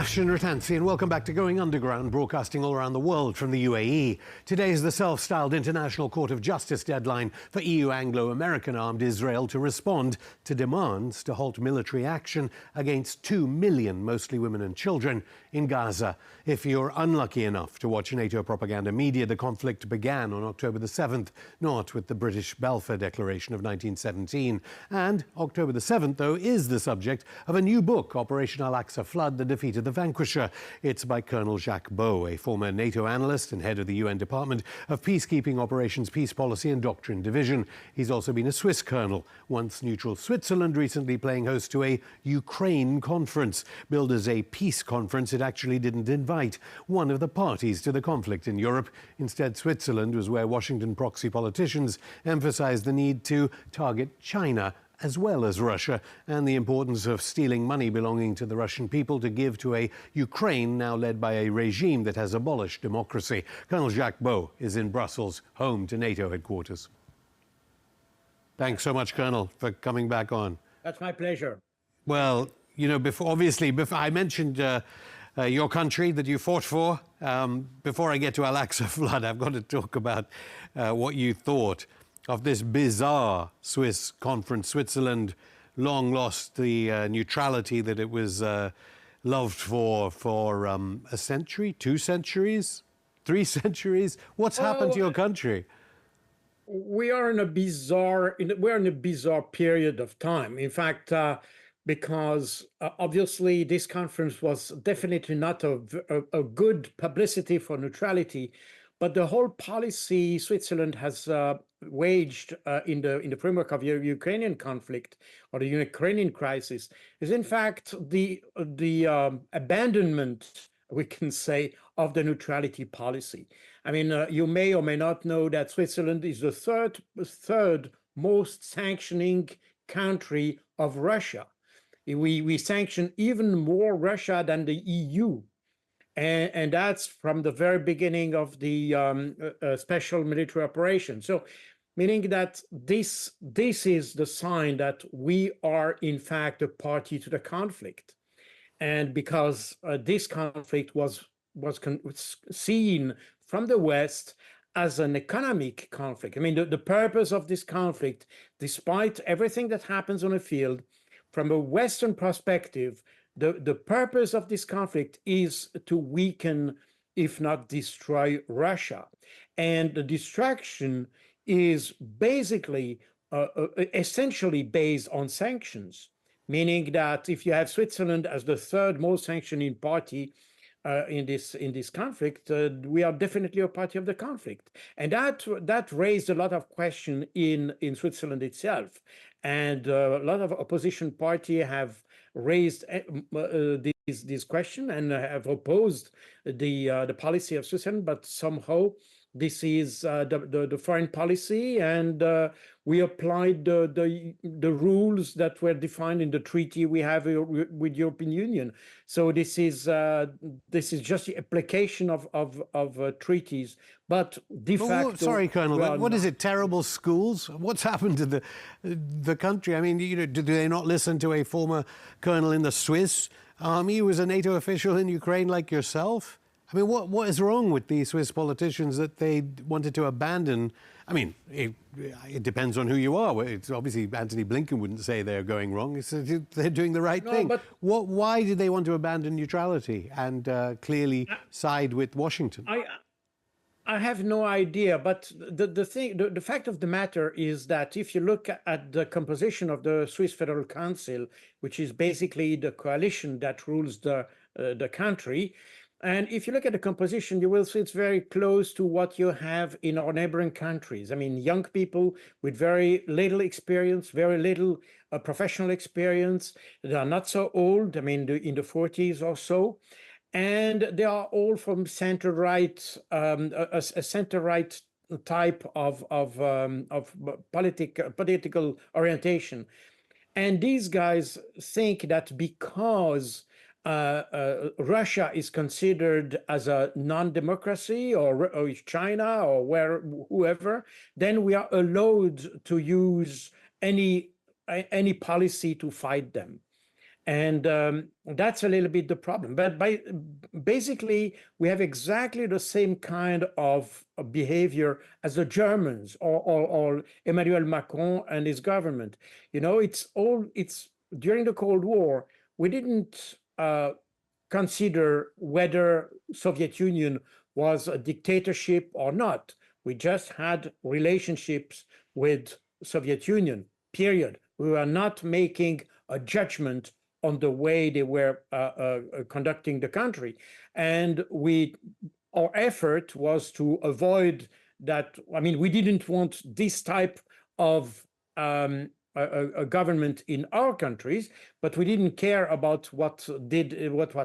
Sebastian Ratanzi, and welcome back to Going Underground, broadcasting all around the world from the UAE. Today is the self-styled International Court of Justice deadline for EU Anglo-American armed Israel to respond to demands to halt military action against 2 million, mostly women and children, in Gaza. If you're unlucky enough to watch NATO propaganda media, the conflict began on October the 7th, not with the British Balfour Declaration of 1917. And October the 7th, though, is the subject of a new book, Operation Al-Aqsa Flood, The Defeat of the Vanquisher. It's by Colonel Jacques Baud, a former NATO analyst and head of the UN Department of Peacekeeping Operations, Peace Policy and Doctrine Division. He's also been a Swiss colonel, once neutral Switzerland, recently playing host to a Ukraine conference. Billed as a peace conference, it actually didn't invite one of the parties to the conflict in Europe. Instead, Switzerland was where Washington proxy politicians emphasized the need to target China as well as Russia, and the importance of stealing money belonging to the Russian people to give to a Ukraine now led by a regime that has abolished democracy. Colonel Jacques Baud is in Brussels, home to NATO headquarters. Thanks so much, Colonel, for coming back on. That's my pleasure. Well, you know, before I mentioned your country that you fought for. Before I get to Al-Aqsa Flood, I've got to talk about what you thought of this bizarre Swiss conference. Switzerland long lost the neutrality that it was loved for a century, 2 centuries, 3 centuries. What's happened to your country? We're in a bizarre period of time. In fact, because obviously this conference was definitely not a good publicity for neutrality, but the whole policy Switzerland has waged in the framework of the Ukrainian conflict or the Ukrainian crisis is in fact the abandonment, we can say, of the neutrality policy. I mean, you may or may not know that Switzerland is the third most sanctioning country of Russia. We sanction even more Russia than the EU. And that's from the very beginning of the special military operation. So, meaning that this is the sign that we are in fact a party to the conflict, and because this conflict was seen from the West as an economic conflict. I mean, the purpose of this conflict, despite everything that happens on the field, from a Western perspective, the purpose of this conflict is to weaken, if not destroy, Russia. And the distraction is basically, essentially based on sanctions, meaning that if you have Switzerland as the third most sanctioning party in this conflict, we are definitely a party of the conflict. And that raised a lot of question in Switzerland itself. And a lot of opposition parties have raised this question and have opposed the policy of Switzerland, but somehow this is the foreign policy, and we applied the rules that were defined in the treaty we have with European Union. So this is just the application of treaties, but de facto. Sorry, Colonel. What is it? Terrible schools? What's happened to the country? I mean, you know, do they not listen to a former colonel in the Swiss army who was a NATO official in Ukraine like yourself? I mean, what is wrong with these Swiss politicians that they wanted to abandon? I mean, it depends on who you are. It's obviously Antony Blinken wouldn't say they're going wrong. They're doing the right thing. But why did they want to abandon neutrality and clearly side with Washington? I have no idea, but the fact of the matter is that if you look at the composition of the Swiss Federal Council, which is basically the coalition that rules the country, and if you look at the composition, you will see it's very close to what you have in our neighboring countries. I mean, young people with very little experience, very little professional experience. They are not so old, I mean, in the 40s or so. And they are all from center-right, a center-right type of political orientation. And these guys think that because Russia is considered as a non-democracy, or China, or whoever, then we are allowed to use any policy to fight them. And that's a little bit the problem. But basically, we have exactly the same kind of behavior as the Germans or Emmanuel Macron and his government. You know, it's during the Cold War, we didn't consider whether Soviet Union was a dictatorship or not. We just had relationships with Soviet Union, period. We were not making a judgment on the way they were conducting the country. And our effort was to avoid that. I mean, we didn't want this type of a government in our countries, but we didn't care about what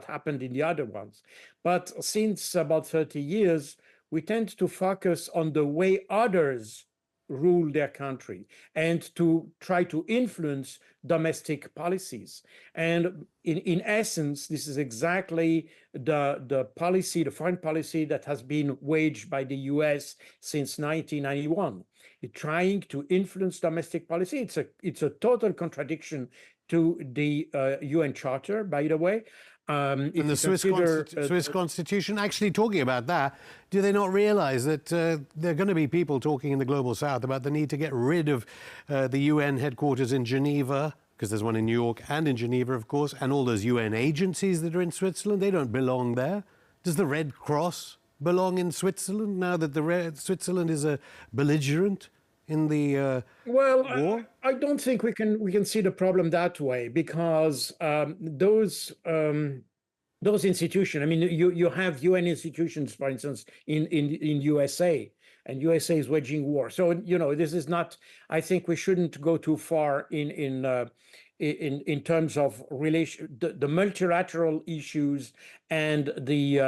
happened in the other ones. But since about 30 years, we tend to focus on the way others rule their country and to try to influence domestic policies. And in essence, this is exactly the policy, the foreign policy that has been waged by the US since 1991. It's trying to influence domestic policy. It's a total contradiction to the UN Charter, by the way. And the Swiss Constitution, actually talking about that, do they not realize that there are going to be people talking in the Global South about the need to get rid of the UN headquarters in Geneva, because there's one in New York and in Geneva, of course, and all those UN agencies that are in Switzerland? They don't belong there. Does the Red Cross belong in Switzerland now that Switzerland is a belligerent in the war? I don't think we can see the problem that way, because those institutions. I mean, you have UN institutions, for instance, in USA, and USA is waging war. So this is not. I think we shouldn't go too far in terms of the multilateral issues and the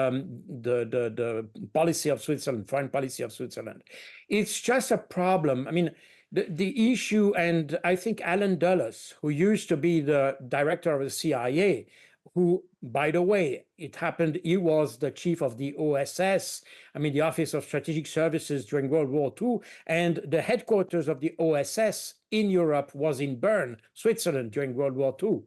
policy of Switzerland, foreign policy of Switzerland. It's just a problem. I mean, the issue, and I think Alan Dulles, who used to be the director of the CIA, who, by the way, it happened, he was the chief of the OSS, I mean, the Office of Strategic Services during World War II, and the headquarters of the OSS in Europe was in Bern, Switzerland, during World War II.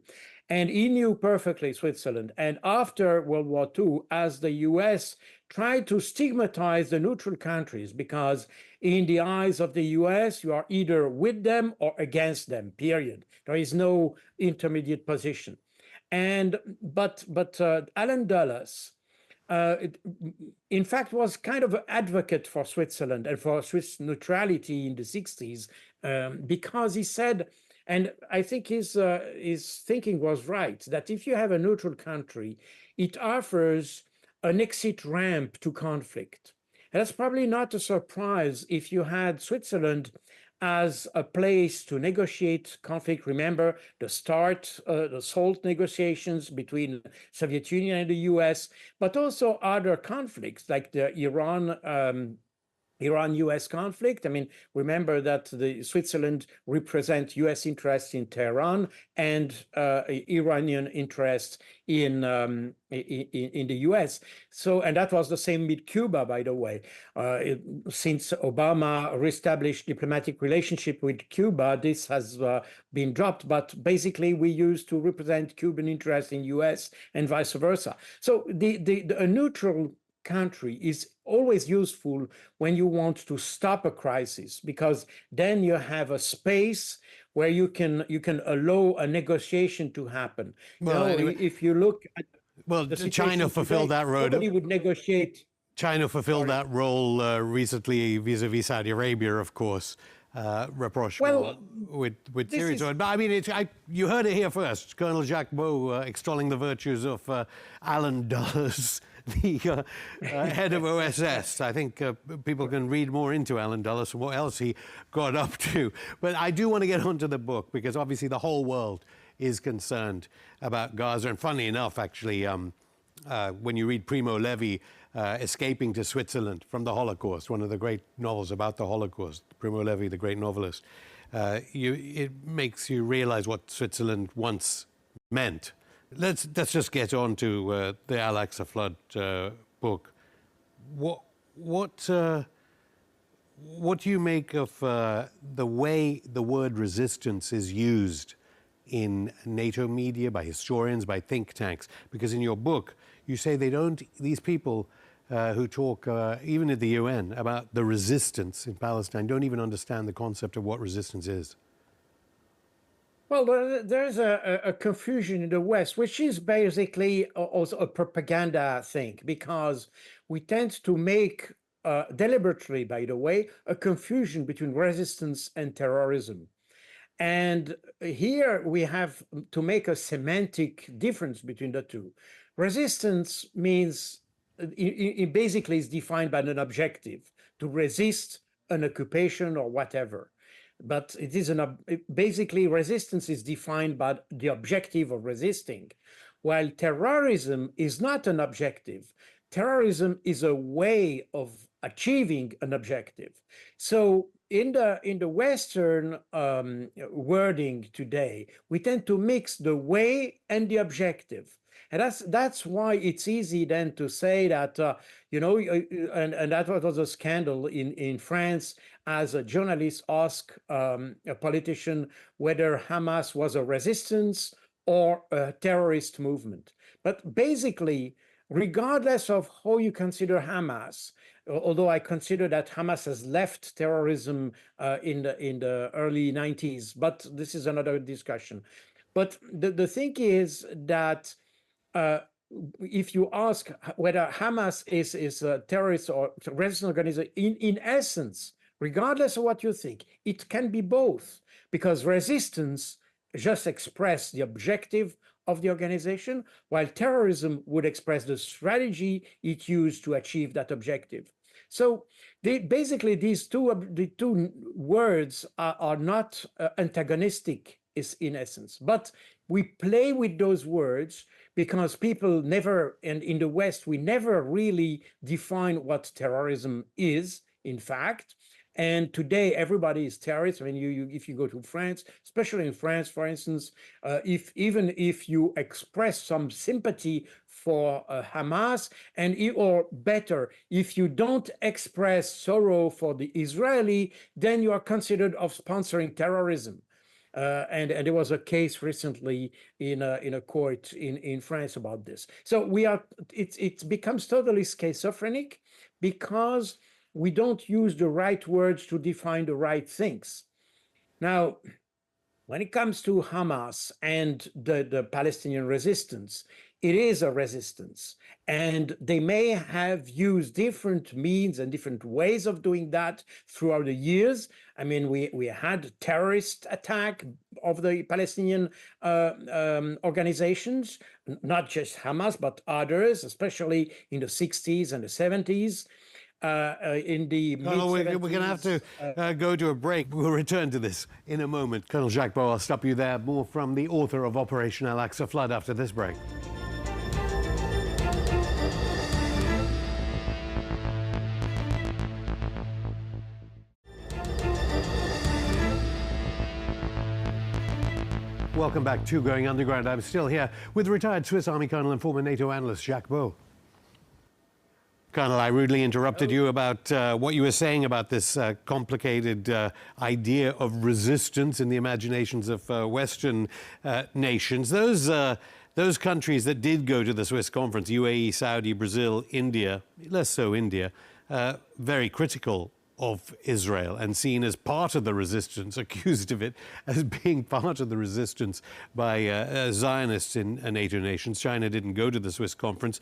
And he knew perfectly Switzerland. And after World War II, as the US tried to stigmatize the neutral countries, because in the eyes of the US, you are either with them or against them, period. There is no intermediate position. But Alan Dulles, in fact, was kind of an advocate for Switzerland and for Swiss neutrality in the 60s, because he said, and I think his thinking was right, that if you have a neutral country, it offers an exit ramp to conflict. And that's probably not a surprise if you had Switzerland as a place to negotiate conflict. Remember the SALT negotiations between Soviet Union and the US, but also other conflicts like the Iran-US conflict. I mean, remember that Switzerland represents US interests in Tehran and Iranian interests in the US. So, and that was the same with Cuba, by the way. Since Obama reestablished diplomatic relationship with Cuba, this has been dropped. But basically, we used to represent Cuban interests in US and vice versa. So a neutral country is always useful when you want to stop a crisis, because then you have a space where you can allow a negotiation to happen. Well, anyway, if you look at China fulfilled that role. Nobody would negotiate. China fulfilled that role recently vis-a-vis Saudi Arabia, of course. Rapprochement with Syria. But I mean, you heard it here first. Colonel Jacques Baud extolling the virtues of Alan Dulles, the head of OSS. I think people can read more into Alan Dulles and what else he got up to. But I do want to get onto the book, because obviously the whole world is concerned about Gaza. And funnily enough, actually, when you read Primo Levi, Escaping to Switzerland from the Holocaust, one of the great novels about the Holocaust, Primo Levi, the great novelist, it makes you realize what Switzerland once meant. Let's just get on to the Al-Aqsa Flood book. What do you make of the way the word resistance is used in NATO media, by historians, by think tanks? Because in your book, you say these people who talk, even at the UN, about the resistance in Palestine, don't even understand the concept of what resistance is. Well, there's a confusion in the West, which is basically also a propaganda thing, because we tend to make, deliberately, by the way, a confusion between resistance and terrorism. And here we have to make a semantic difference between the two. Resistance means, it basically is defined by an objective, to resist an occupation or whatever. But it is basically resistance is defined by the objective of resisting, while terrorism is not an objective. Terrorism is a way of achieving an objective. So in the Western wording today, we tend to mix the way and the objective. And that's why it's easy then to say that, and that was a scandal in France, as a journalist asked a politician whether Hamas was a resistance or a terrorist movement. But basically, regardless of how you consider Hamas, although I consider that Hamas has left terrorism in the early 90s, but this is another discussion. But the thing is that if you ask whether Hamas is a terrorist or resistance organization, in essence, regardless of what you think, it can be both, because resistance just express the objective of the organization, while terrorism would express the strategy it used to achieve that objective. So basically, the two words are not antagonistic, is in essence, but we play with those words because people never, and in the West, we never really define what terrorism is, in fact. And today, everybody is terrorist. I mean, if you go to France, especially in France, for instance, even if you express some sympathy for Hamas, or better, if you don't express sorrow for the Israeli, then you are considered of sponsoring terrorism. And there was a case recently in a court in France about this. So it becomes totally schizophrenic because we don't use the right words to define the right things. Now, when it comes to Hamas and the Palestinian resistance, it is a resistance. And they may have used different means and different ways of doing that throughout the years. I mean, we had terrorist attack of the Palestinian organizations, not just Hamas, but others, especially in the 60s and the 70s. In the we're going to have to go to a break. We'll return to this in a moment. Colonel Jacques Baud, I'll stop you there. More from the author of Operation Al-Aqsa Flood after this break. Welcome back to Going Underground. I'm still here with retired Swiss Army Colonel and former NATO analyst Jacques Baud. Colonel, I rudely interrupted you about what you were saying about this complicated idea of resistance in the imaginations of Western nations. Those countries that did go to the Swiss conference, UAE, Saudi, Brazil, India, less so India, very critical of Israel and seen as part of the resistance, accused of it as being part of the resistance by Zionists in NATO nations. China didn't go to the Swiss conference.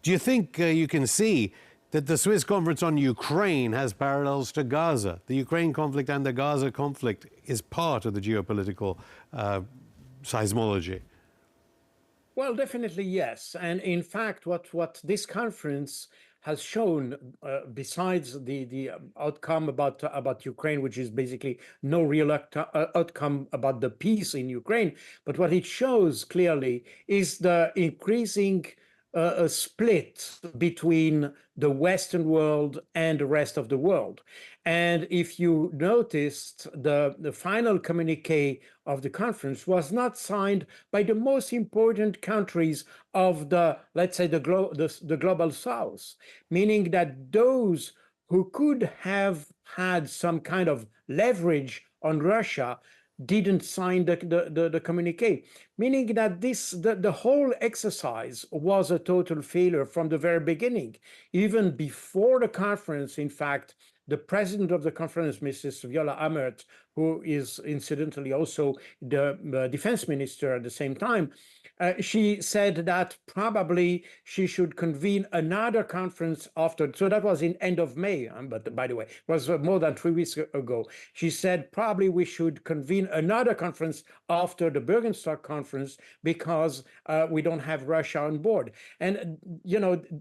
Do you think you can see that the Swiss conference on Ukraine has parallels to Gaza? The Ukraine conflict and the Gaza conflict is part of the geopolitical seismology. Well, definitely yes. And in fact, what this conference has shown, besides the outcome about Ukraine, which is basically no real outcome about the peace in Ukraine, but what it shows clearly is the increasing a split between the Western world and the rest of the world. And if you noticed, the final communique of the conference was not signed by the most important countries of let's say, the global South, meaning that those who could have had some kind of leverage on Russia didn't sign the communique, meaning that the whole exercise was a total failure from the very beginning. Even before the conference, in fact, the president of the conference, Mrs. Viola Amert, who is incidentally also the defense minister at the same time, she said that probably she should convene another conference after. So that was in end of May, but by the way, it was more than 3 weeks ago. She said probably we should convene another conference after the Bergenstock conference because we don't have Russia on board. And,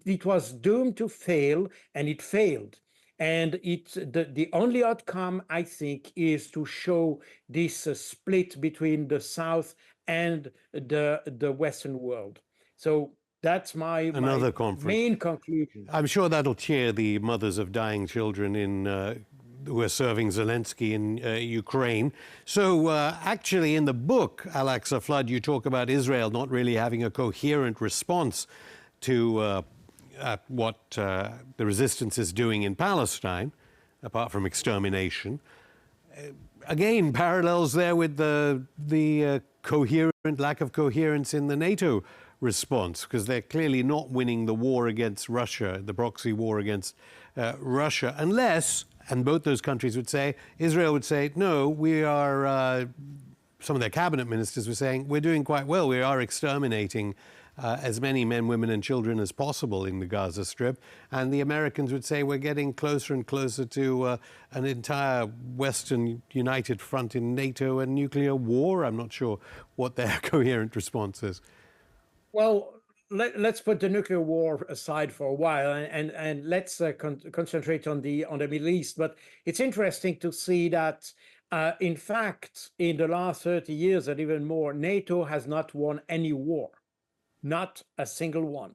it was doomed to fail, and it failed. And the only outcome, I think, is to show this split between the South and the Western world. So that's my Another conference. main conclusion. I'm sure that'll cheer the mothers of dying children who are serving Zelensky in Ukraine. So actually, in the book, Al-Aqsa Flood, you talk about Israel not really having a coherent response to what the resistance is doing in Palestine, apart from extermination. Again, parallels there with the lack of coherence in the NATO response, because they're clearly not winning the war against Russia, the proxy war against Russia, unless, and both those countries would say, Israel would say, no, we are, some of their cabinet ministers were saying, we're doing quite well, we are exterminating as many men, women and children as possible in the Gaza Strip. And the Americans would say we're getting closer and closer to an entire Western united front in NATO and nuclear war. I'm not sure what their coherent response is. Well, let's put the nuclear war aside for a while and let's concentrate on the Middle East. But it's interesting to see that, in fact, in the last 30 years and even more, NATO has not won any war. Not a single one.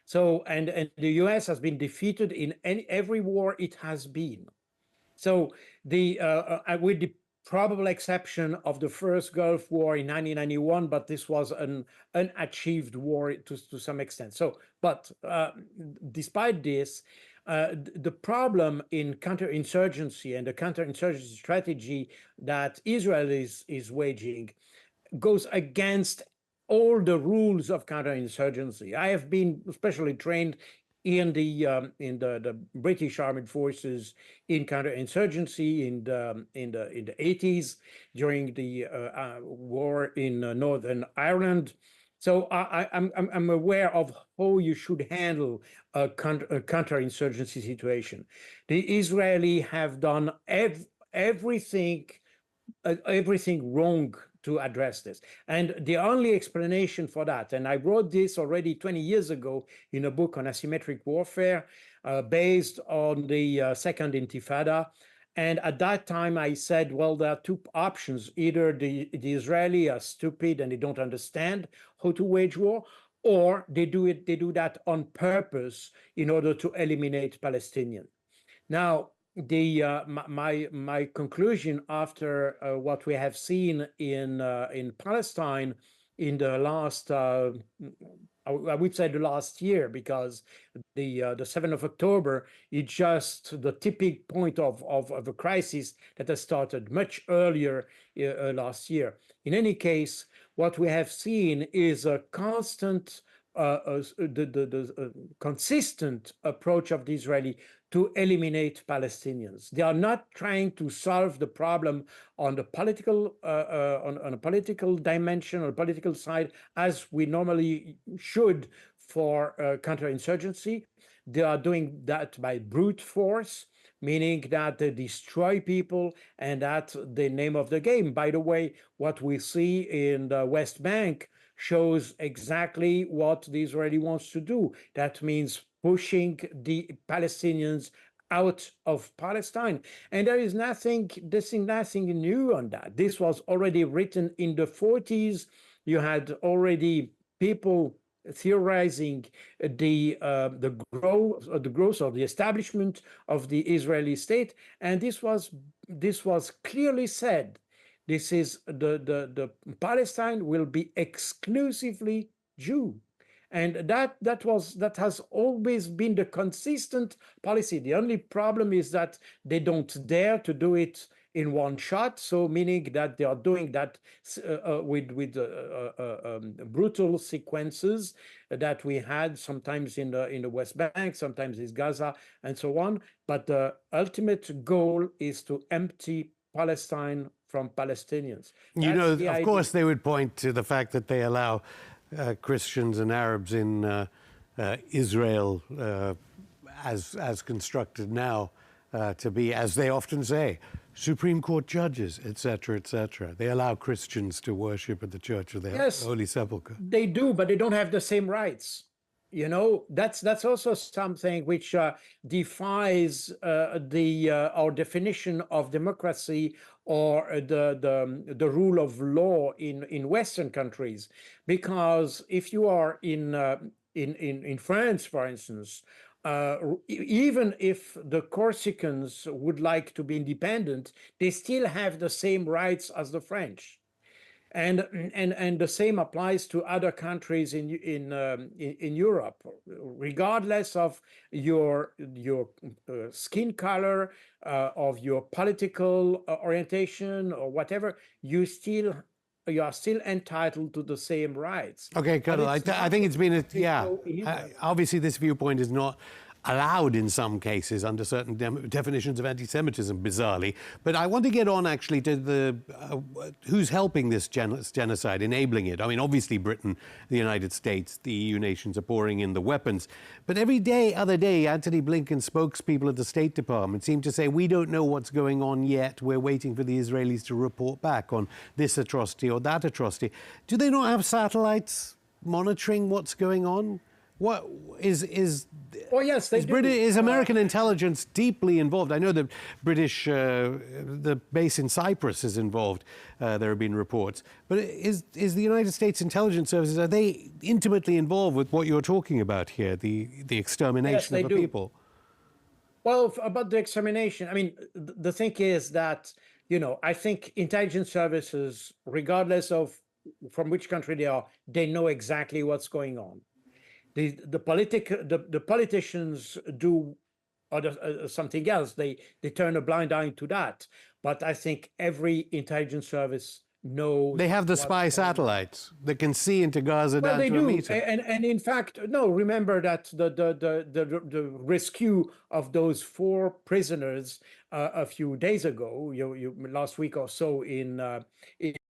So, and the US has been defeated in every war it has been. So with the probable exception of the first Gulf War in 1991, but this was an unachieved war to some extent. So, but despite this, the problem in counterinsurgency and the counterinsurgency strategy that Israel is waging goes against all the rules of counterinsurgency. I have been especially trained in the British Armed Forces in counterinsurgency in the 80s during the war in Northern Ireland. So I'm aware of how you should handle a counterinsurgency situation. The Israelis have done everything wrong to address this. And the only explanation for that, and I wrote this already 20 years ago in a book on asymmetric warfare based on the Second Intifada. And at that time, I said, well, there are two options. Either the Israelis are stupid and they don't understand how to wage war, or they do that on purpose in order to eliminate Palestinians. Now, my conclusion after what we have seen in Palestine in the last I would say the last year, because the 7th of October is just the tipping point of a crisis that has started much earlier last year. In any case, what we have seen is a constant consistent approach of the Israeli to eliminate Palestinians. They are not trying to solve the problem on the political on a political dimension or political side, as we normally should for counterinsurgency. They are doing that by brute force, meaning that they destroy people, and that's the name of the game. By the way, what we see in the West Bank shows exactly what the Israeli wants to do. That means pushing the Palestinians out of Palestine. And there is nothing new on that. This was already written in the 40s. You had already people theorizing the growth of the establishment of the Israeli state, and this was clearly said. This is the Palestine will be exclusively Jew, and that has always been the consistent policy. The only problem is that they don't dare to do it in one shot. So meaning that they are doing that with brutal sequences that we had sometimes in the West Bank, sometimes in Gaza, and so on. But the ultimate goal is to empty Palestine from Palestinians. You know, That's the of idea. course, they would point to the fact that they allow Christians and Arabs in Israel, as constructed now, to be, as they often say, Supreme Court judges, etc., etc. They allow Christians to worship at the Church of the Yes. Holy Sepulchre. They do, but they don't have the same rights. You know, that's also something which defies our definition of democracy or the rule of law in Western countries. Because if you are in France, for instance, even if the Corsicans would like to be independent, they still have the same rights as the French. And the same applies to other countries in Europe, regardless of your skin color, of your political orientation or whatever. You are still entitled to the same rights. Okay, Colonel, I think it's been obviously this viewpoint is not allowed in some cases under certain definitions of anti-Semitism, bizarrely. But I want to get on actually to the who's helping this genocide, enabling it. I mean, obviously Britain, the United States, the EU nations are pouring in the weapons. But other day, Antony Blinken spokespeople at the State Department seem to say, we don't know what's going on yet. We're waiting for the Israelis to report back on this atrocity or that atrocity. Do they not have satellites monitoring what's going on? What is? Oh yes, they do. Is American intelligence deeply involved? I know that the base in Cyprus is involved. There have been reports, but is the United States intelligence services, are they intimately involved with what you're talking about here, the extermination of a people? Well, about the extermination, I mean, the thing is that, you know, I think intelligence services, regardless of from which country they are, they know exactly what's going on. The politicians do something else. They turn a blind eye to that. But I think every intelligence service knows. They have the spy satellites that can see into Gaza down to a meter. And in fact, no. Remember that the rescue of those 4 prisoners a few days ago, last week or so in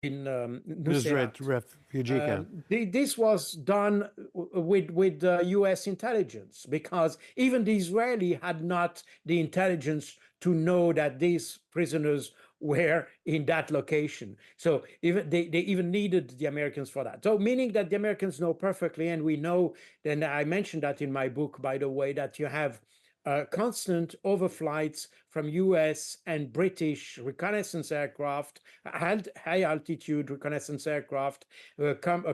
Nusret refugee camp. This was done with U.S. intelligence, because even the Israeli had not the intelligence to know that these prisoners were in that location. So even they even needed the Americans for that. So meaning that the Americans know perfectly, and we know, and I mentioned that in my book, by the way, that you have constant overflights from US and British reconnaissance aircraft, high altitude reconnaissance aircraft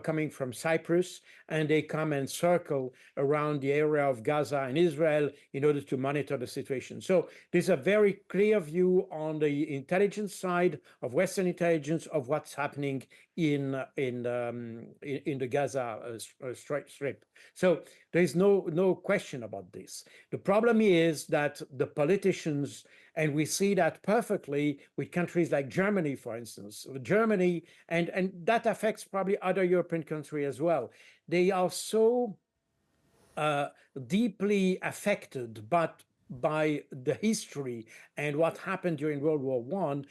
coming from Cyprus, and they come and circle around the area of Gaza and Israel in order to monitor the situation. So there's a very clear view on the intelligence side of Western intelligence of what's happening in the Gaza Strip. So there's no question about this. The problem is that the politicians, and we see that perfectly with countries like Germany, for instance. Germany, and that affects probably other European countries as well. They are so deeply affected by the history and what happened during World War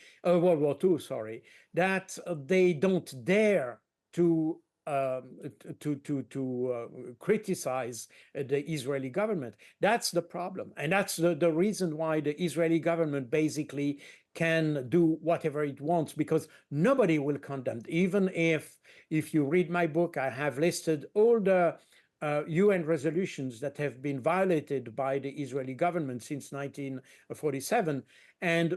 II, sorry, that they don't dare to criticize the Israeli government. That's the problem, and that's the reason why the Israeli government basically can do whatever it wants, because nobody will condemn. Even if you read my book, I have listed all the UN resolutions that have been violated by the Israeli government since 1947 and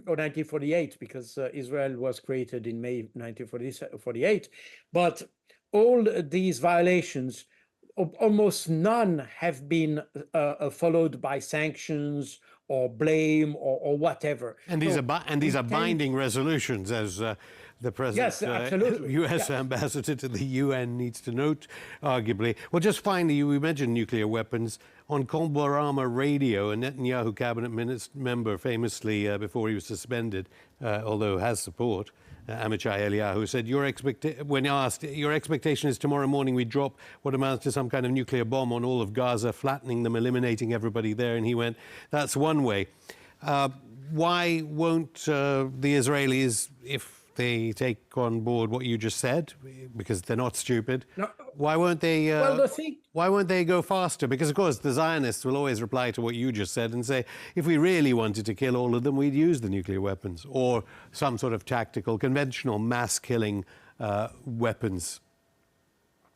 or 1948, because Israel was created in May 1948. But all these violations, almost none have been followed by sanctions or blame or whatever. And these are binding resolutions, as the present Yes, absolutely. U.S. Yes. ambassador to the UN needs to note, arguably. Well, just finally, we mentioned nuclear weapons. On Komborama Radio, a Netanyahu cabinet member famously, before he was suspended, although has support, Amichai Eliyahu, said, when asked, your expectation is tomorrow morning we drop what amounts to some kind of nuclear bomb on all of Gaza, flattening them, eliminating everybody there. And he went, that's one way. Why won't the Israelis, if they take on board what you just said, because they're not stupid, No. why won't they? Well, why won't they go faster? Because of course the Zionists will always reply to what you just said and say, if we really wanted to kill all of them, we'd use the nuclear weapons or some sort of tactical, conventional mass-killing weapons.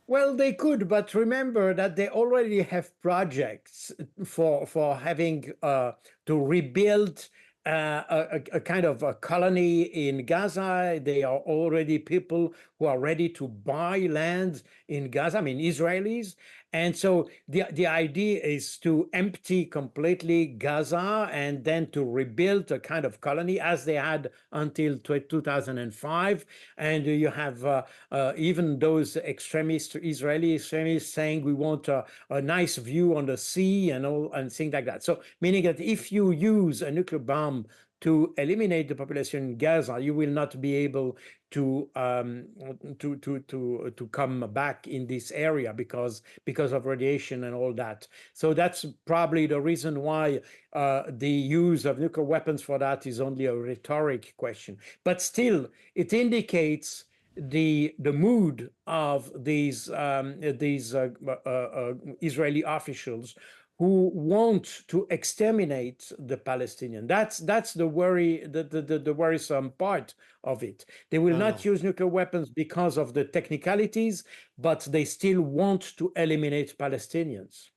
Well, they could, but remember that they already have projects for having to rebuild a kind of a colony in Gaza. They are already people who are ready to buy land in Gaza, I mean, Israelis. And so the idea is to empty completely Gaza and then to rebuild a kind of colony as they had until 2005. And you have even those Israeli extremists saying we want a nice view on the sea and all and things like that. So meaning that if you use a nuclear bomb to eliminate the population in Gaza, you will not be able to come back in this area because of radiation and all that. So that's probably the reason why the use of nuclear weapons for that is only a rhetoric question. But still, it indicates the mood of these Israeli officials who want to exterminate the Palestinians. That's the worry, the worrisome part of it. They will not use nuclear weapons because of the technicalities, but they still want to eliminate Palestinians.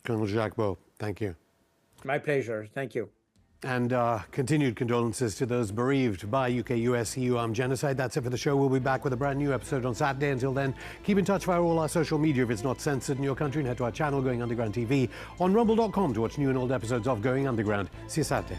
Colonel Jacques Baud, thank you. My pleasure. Thank you. And continued condolences to those bereaved by UK, US, EU armed genocide. That's it for the show. We'll be back with a brand new episode on Saturday. Until then, keep in touch via all our social media if it's not censored in your country, and head to our channel, Going Underground TV, on rumble.com to watch new and old episodes of Going Underground. See you Saturday.